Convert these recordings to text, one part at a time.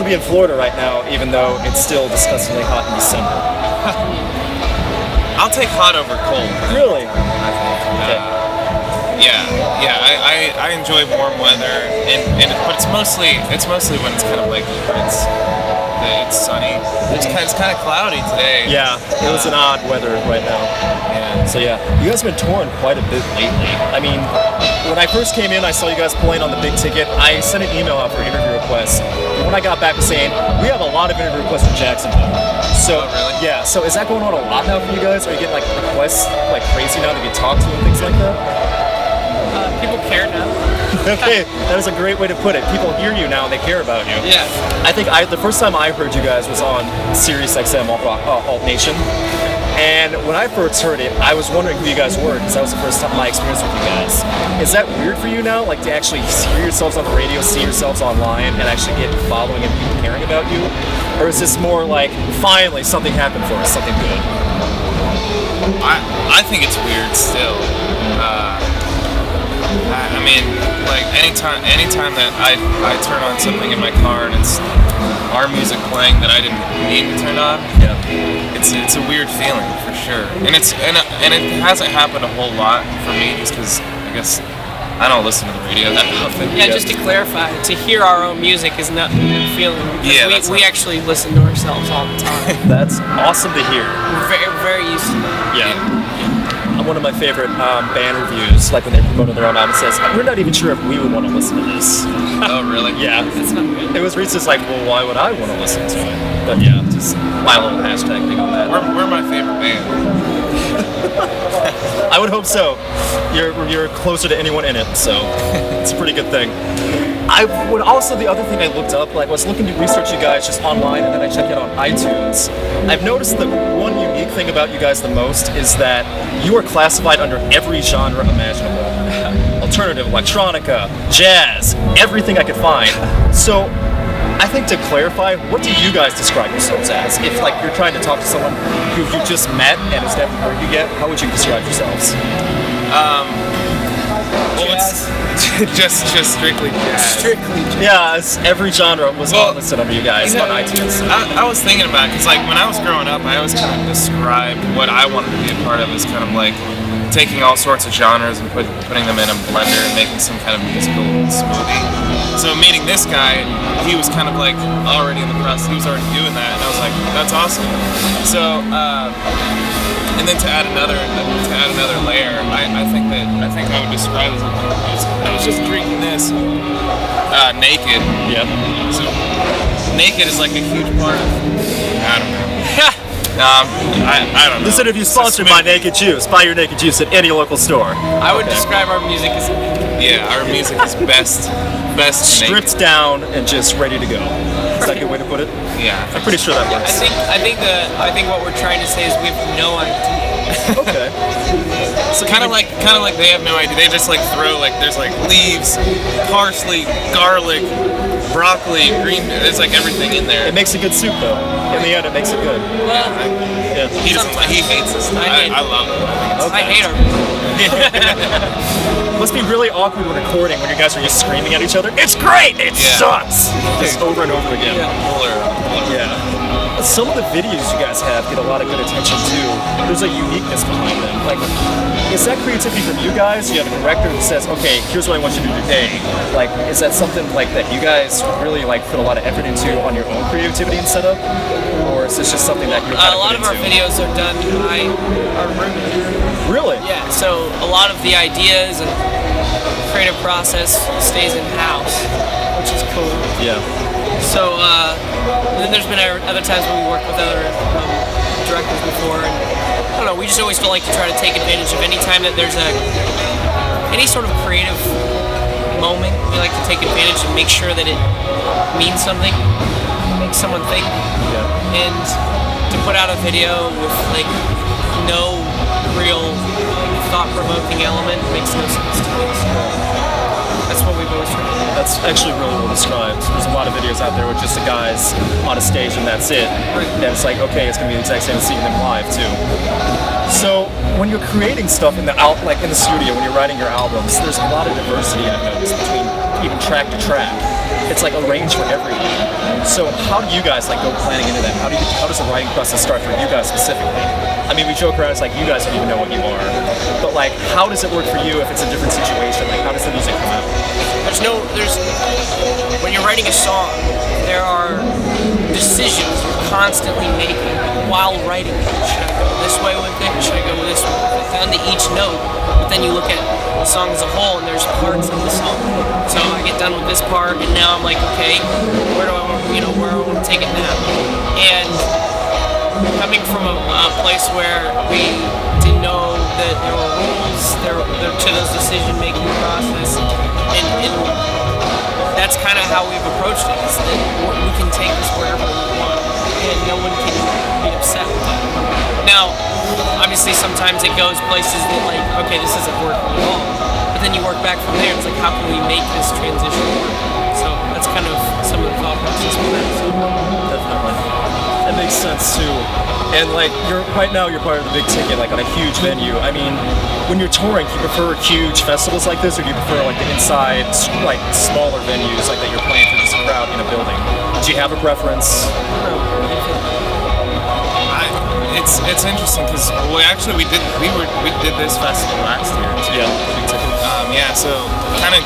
be in Florida right now, even though it's still disgustingly hot in December? I'll take hot over cold. Really? I think. Okay. I enjoy warm weather, but it's mostly when it's kind of like it's sunny. It's kind of cloudy today. Yeah, it was an odd weather right now. Yeah. So yeah, you guys have been touring quite a bit lately. I mean, when I first came in, I saw you guys playing on the big ticket. I sent an email out for interview requests. And when I got back, was saying we have a lot of interview requests from Jacksonville. So really? Yeah, so is that going on a lot now for you guys? Are you getting like requests like crazy now to get talked to and things like that? People care now. Okay, that is a great way to put it. People hear you now and they care about you. Yeah. I think the first time I heard you guys was on Sirius XM Alt Nation. And when I first heard it, I was wondering who you guys were because that was the first time my experience with you guys. Is that weird for you now, like to actually hear yourselves on the radio, see yourselves online, and actually get following and people caring about you? Or is this more like, finally, something happened for us, something good? I think it's weird still. I mean, like anytime that I turn on something in my car and it's our music playing that I didn't mean to turn on, Yeah. it's a weird feeling for sure. And it hasn't happened a whole lot for me just because I guess I don't listen to the radio that often. Yeah, just to clarify, to hear our own music is not a weird feeling. Because we actually listen to ourselves all the time. That's awesome to hear. We're very, very used to that. Yeah. One of my favorite band reviews, like when they promoted their own album, says, "We're not even sure if we would want to listen to this." Oh, really? Yeah. That's not good. It was Reese's like, well, why would I want to listen to it? But yeah, just my little hashtag thing on that. We're my favorite band. I would hope so. You're closer to anyone in it, so it's a pretty good thing. I would also, the other thing I looked up, like I was looking to research you guys just online and then I checked it on iTunes. I've noticed that one unique thing about you guys the most is that you are classified under every genre imaginable. Alternative, electronica, jazz, everything I could find. So I think to clarify, what do you guys describe yourselves as? If like you're trying to talk to someone who you just met and has never heard you yet, how would you describe yourselves? Well, it's just strictly jazz. Strictly jazz. Yeah, every genre was all listed under you guys on iTunes. I was thinking about it because like when I was growing up, I always kind of described what I wanted to be a part of as kind of like taking all sorts of genres and putting them in a blender and making some kind of musical smoothie. So meeting this guy, he was kind of like already in the process. He was already doing that, and I was like, that's awesome. So, and then to add another layer, I think I would describe it as I was just drinking this naked. Yeah. So naked is like a huge part of. I don't know. I don't know. Listen, if you sponsored by Naked Juice, buy your Naked Juice at any local store. I would describe our music as our music is best stripped naked. down and just ready to go. Is that a good way to put it? Yeah, I'm pretty sure that works. I think what we're trying to say is we have no idea. Okay. So kind of like they have no idea. They just like throw like there's like leaves, parsley, garlic, broccoli, green. There's like everything in there. It makes a good soup though. In the end, it makes it good. Well, Yeah. He hates this. I love it. I hate our music. Must be really awkward when recording when you guys are just screaming at each other. It's great! It sucks! Just over and over again. Yeah. Some of the videos you guys have get a lot of good attention too. There's a uniqueness behind them. Like, is that creativity from you guys? You have a director that says, okay, here's what I want you to do today. Like, is that something like that you guys really like put a lot of effort into on your own creativity and setup? Or is this just something that you're kind A lot of our videos are done by our roommate. Really? Yeah, so a lot of the ideas and creative process stays in-house, which is cool. Yeah. So, and then there's been other times when we worked with other directors before, and I don't know, we just always feel like to try to take advantage of any time that there's any sort of creative moment, we like to take advantage and make sure that it means something, makes someone think, and to put out a video with like no real thought-provoking element makes no sense to me. So that's what we've always tried. That's actually really well described. There's a lot of videos out there with just the guys on a stage and that's it. And it's like, okay, it's gonna be the exact same as seeing them live too. So when you're creating stuff in the studio, when you're writing your albums, there's a lot of diversity I've noticed between even track to track. It's like a range for everyone. So how do you guys like go planning into that? How does the writing process start for you guys specifically? I mean, we joke around, it's like you guys don't even know what you are, but like, how does it work for you if it's a different situation? Like, how does the music come out? When you're writing a song, there are decisions you're constantly making while writing it. Should I go this way with it? Should I go this way with it? Down to each note, but then you look at the song as a whole, and there's parts of the song. So I get done with this part, and now I'm like, okay, where do I want, where do I want to take it now? And coming from a place where we didn't know that there were rules to those decision-making process, and that's kind of how we've approached it. Is that we can take this wherever we want, and no one can be upset with that. Now, obviously, sometimes it goes places that like, okay, this isn't working at all, but then you work back from there. It's like, how can we make this transition work? So that's kind of some of the thought process for that. So. Definitely. That makes sense too. And like right now you're part of the big ticket, like on a huge venue. I mean, when you're touring, do you prefer huge festivals like this, or do you prefer like the inside, like smaller venues, like that you're playing for just a crowd in a building? Do you have a preference? It's interesting because we did this festival last year too. Yeah. So kind of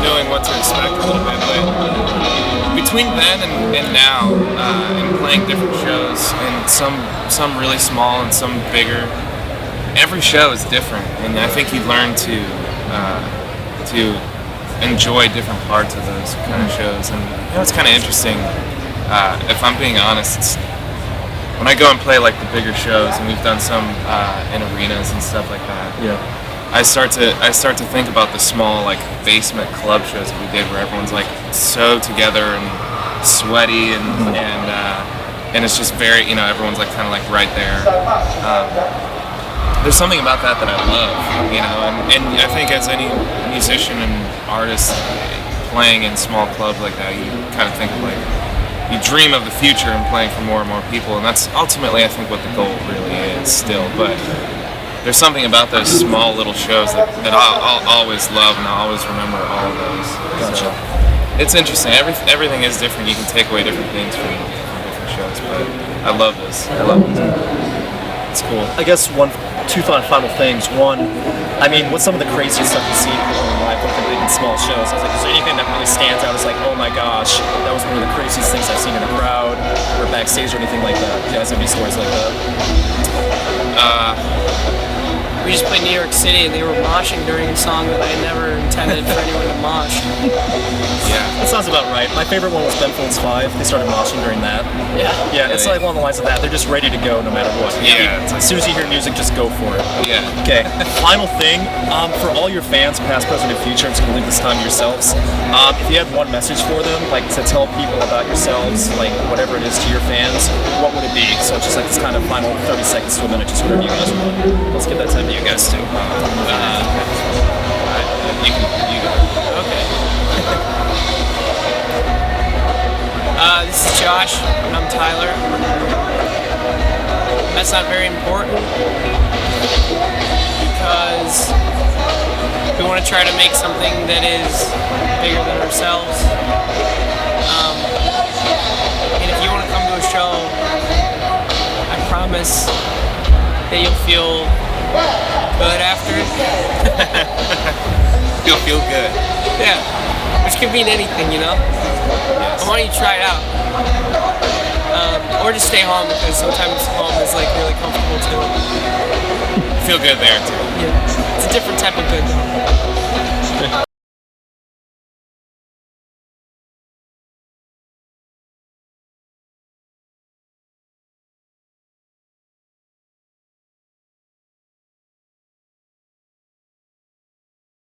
knowing what to expect a little bit, but between then and now, and playing different shows, and some really small and some bigger, every show is different, and I think you learn to enjoy different parts of those kind of shows, and it's kind of interesting. If I'm being honest, when I go and play like the bigger shows, and we've done some in arenas and stuff like that. Yeah. I start to think about the small like basement club shows that we did, where everyone's like so together and sweaty, and it's just very, everyone's like kind of like right there. There's something about that I love, and I think as any musician and artist playing in small clubs like that, you kind of think of like, you dream of the future and playing for more and more people, and that's ultimately I think what the goal really is still. But there's something about those small little shows that I'll always love, and I'll always remember all of those. Gotcha. So it's interesting. Everything is different. You can take away different things from different shows, but I love this. I love it. It's cool. I guess two final things. One, I mean, what's some of the craziest stuff you've seen in live, both in big and small shows? I was like, is there anything that really stands out as like, oh my gosh, that was one of the craziest things I've seen in a crowd or backstage or anything like that? Do you guys have any stories like that? We just played New York City, and they were moshing during a song that I never intended for anyone to mosh. Yeah. That sounds about right. My favorite one was Ben Folds 5. They started moshing during that. Yeah, it's like along the lines of that. They're just ready to go no matter what. Yeah. As soon as you hear music, just go for it. Yeah. Okay. Final thing, for all your fans, past, present, and future, I'm just gonna leave this time to yourselves. If you had one message for them, like to tell people about yourselves, like whatever it is to your fans, what would it be? So it's just like this kind of final 30 seconds to a minute, just whatever you guys want. Let's give that time to you guys too. You can. Okay. This is Josh, and I'm Tyler. That's not very important because we want to try to make something that is bigger than ourselves. And if you want to come to a show, I promise that you'll feel good after it. You'll feel good. Yeah, which can mean anything, Yes. I want you to try it out. Or just stay home, because sometimes home is like really comfortable too. Feel good there too. Yeah, it's a different type of good though.